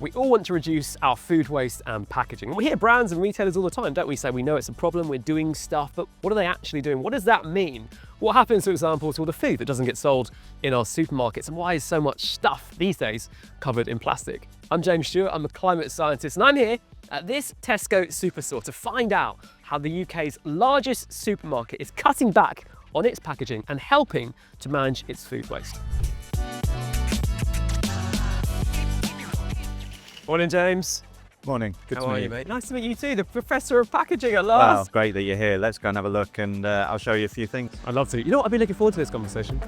We all want to reduce our food waste and packaging. We hear brands and retailers all the time, don't we, say we know it's a problem, we're doing stuff, but what are they actually doing? What does that mean? What happens, for example, to all the food that doesn't get sold in our supermarkets? And why is so much stuff these days covered in plastic? I'm James Stewart, I'm a climate scientist, and I'm here at this Tesco superstore to find out how the UK's largest supermarket is cutting back on its packaging and helping to manage its food waste. Morning, James. Morning. Good to meet you. How are you, mate? Nice to meet you too, the professor of packaging at last. Wow, great that you're here. Let's go and have a look and I'll show you a few things. I'd love to. You know what? I've been looking forward to this conversation.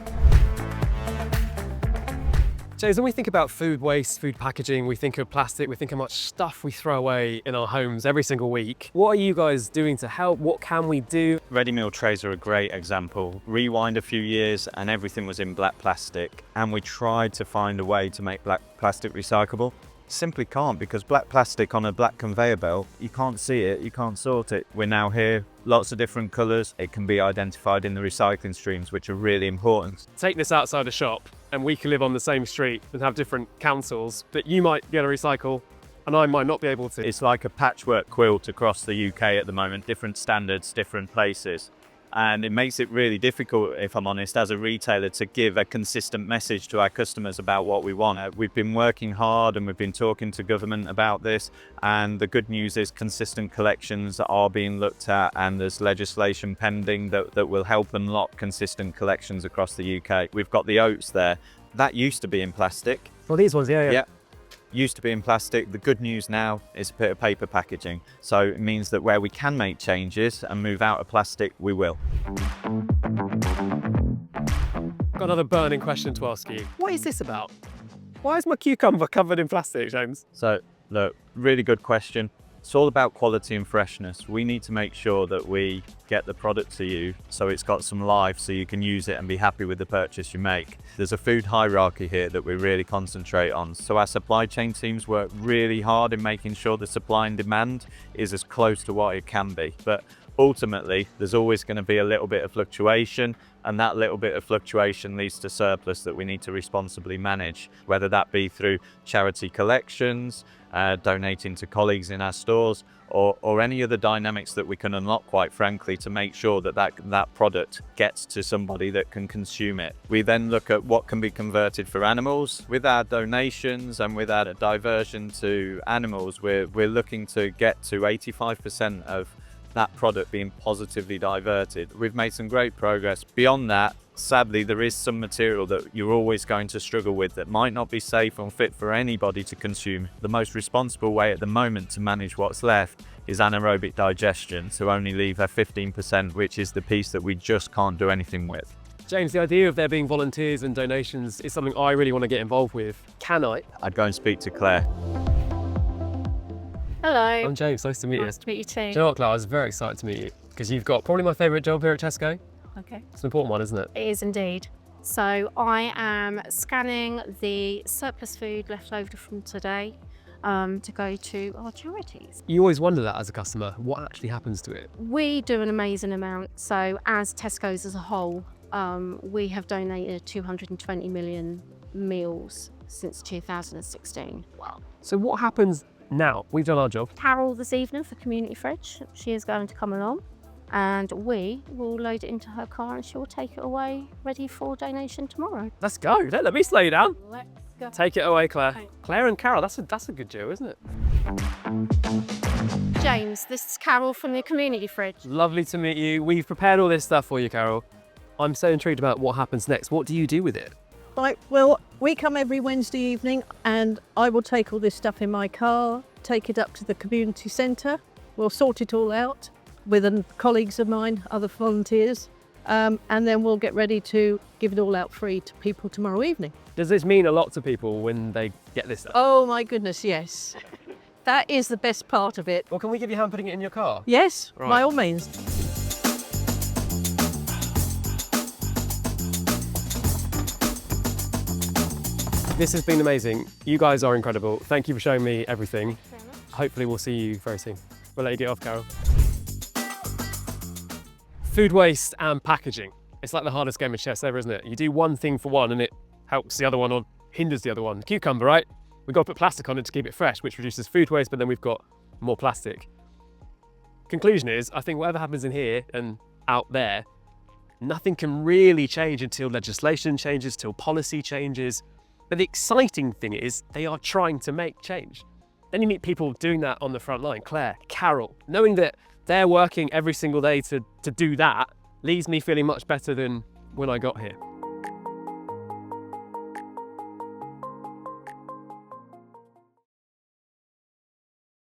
James, when we think about food waste, food packaging, we think of plastic, we think how much stuff we throw away in our homes every single week. What are you guys doing to help? What can we do? Ready meal trays are a great example. Rewind a few years and everything was in black plastic, and we tried to find a way to make black plastic recyclable. Simply can't, because black plastic on a black conveyor belt, you can't see it, you can't sort it. We're now here, lots of different colours. It can be identified in the recycling streams, which are really important. Take this outside a shop and we can live on the same street and have different councils, but you might be able to recycle and I might not be able to. It's like a patchwork quilt across the UK at the moment, different standards, different places. And it makes it really difficult, if I'm honest, as a retailer to give a consistent message to our customers about what we want. We've been working hard and we've been talking to government about this, and the good news is consistent collections are being looked at, and there's legislation pending that will help unlock consistent collections across the UK. We've got the oats there. That used to be in plastic. Well, these ones, yeah. Used to be in plastic. The good news now is a bit of paper packaging. So it means that where we can make changes and move out of plastic, we will. Got another burning question to ask you. What is this about? Why is my cucumber covered in plastic, James? So look, really good question. It's all about quality and freshness. We need to make sure that we get the product to you so it's got some life, so you can use it and be happy with the purchase you make. There's a food hierarchy here that we really concentrate on. So our supply chain teams work really hard in making sure the supply and demand is as close to what it can be. But ultimately, there's always going to be a little bit of fluctuation, and that little bit of fluctuation leads to surplus that we need to responsibly manage, whether that be through charity collections, donating to colleagues in our stores, or any other dynamics that we can unlock, quite frankly, to make sure that product gets to somebody that can consume it. We then look at what can be converted for animals. With our donations and with our diversion to animals, we're looking to get to 85% of that product being positively diverted. We've made some great progress. Beyond that, sadly, there is some material that you're always going to struggle with that might not be safe or fit for anybody to consume. The most responsible way at the moment to manage what's left is anaerobic digestion, to only leave a 15%, which is the piece that we just can't do anything with. James, the idea of there being volunteers and donations is something I really want to get involved with. Can I? I'd go and speak to Claire. Hello. I'm James, nice to meet you. Nice to meet you too. Do you know what, Claire? I was very excited to meet you because you've got probably my favourite job here at Tesco. Okay. It's an important one, isn't it? It is indeed. So I am scanning the surplus food left over from today to go to our charities. You always wonder that as a customer, what actually happens to it? We do an amazing amount. So as Tesco's as a whole, we have donated 220 million meals since 2016. Wow. So what happens now? We've done our job. Carol this evening for Community Fridge. She is going to come along, and we will load it into her car and she will take it away ready for donation tomorrow. Let's go. Let me slow you down. Let's go. Take it away, Claire. Okay. Claire and Carol, that's a good duo, isn't it? James, this is Carol from the Community Fridge. Lovely to meet you. We've prepared all this stuff for you, Carol. I'm so intrigued about what happens next. What do you do with it? Right, well, we come every Wednesday evening and I will take all this stuff in my car, take it up to the community centre. We'll sort it all out with colleagues of mine, other volunteers, and then we'll get ready to give it all out free to people tomorrow evening. Does this mean a lot to people when they get this stuff? Oh my goodness, yes. That is the best part of it. Well, can we give you a hand putting it in your car? Yes, Right. by all means. This has been amazing. You guys are incredible. Thank you for showing me everything. Hopefully we'll see you very soon. We'll let you get off, Carol. Food waste and packaging. It's like the hardest game of chess ever, isn't it? You do one thing for one and it helps the other one or hinders the other one. Cucumber, right? We've got to put plastic on it to keep it fresh, which reduces food waste, but then we've got more plastic. Conclusion is, I think whatever happens in here and out there, nothing can really change until legislation changes, till policy changes. But the exciting thing is they are trying to make change. Then you meet people doing that on the front line, Claire, Carol, knowing that they're working every single day to do that leaves me feeling much better than when I got here.